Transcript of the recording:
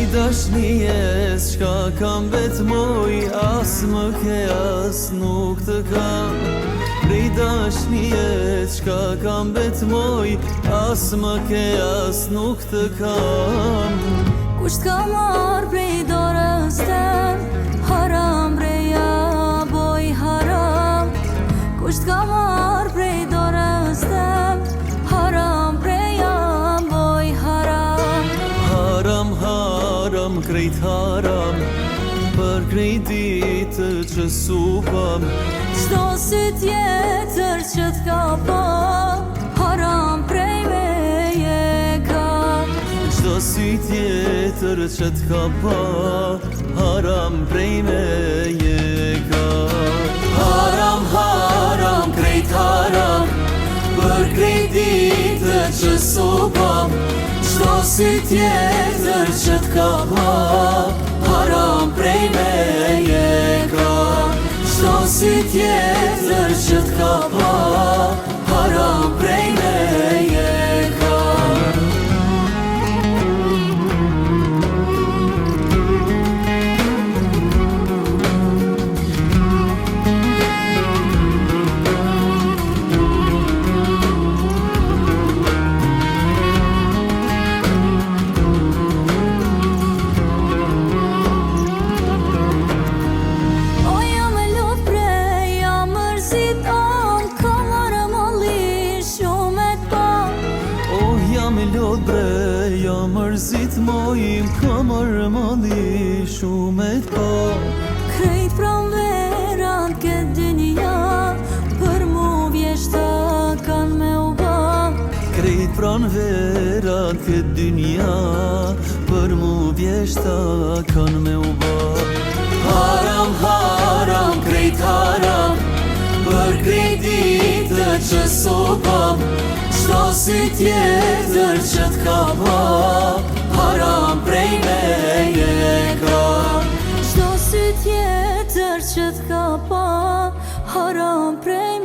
Dashnijes qka kam vetmoj, as më ke as nuk të kam. Prej dashnijes qka kam vetmoj, as më ke as nuk të kam. Kusht ka marr prej dorës tem, haram reja boj haram. Kusht ka marr prej dorës tem, haram reja boj haram. Haram, haram, krejt haram, për krejt ditë që supam. Çdo sy tjetër që t'ka pa, haram prej meje ka. Çdo sy tjetër që t'ka pa, haram prej meje ka. Haram, haram, krejt haram, për krejt ditë që supam. Çdo sy tjetër që t'ka pa, haram prej meje ka. Çdo sy tjetër që t'ka pa, haram prej meje ka. Me lot bre, ja mërzit mojim, ka marrë mali shumë t'pa. Krejt pranveran këtë dynja, për mu vjeshta kan me u ba. Krejt pranveran këtë dynja, për mu vjeshta kan me u ba. Haram, haram, krejt haram, për krejt ditë që supam. Çdo sy tjetër që t'ka pa, haram prej meje ka. Çdo sy tjetër që t'ka pa, haram prej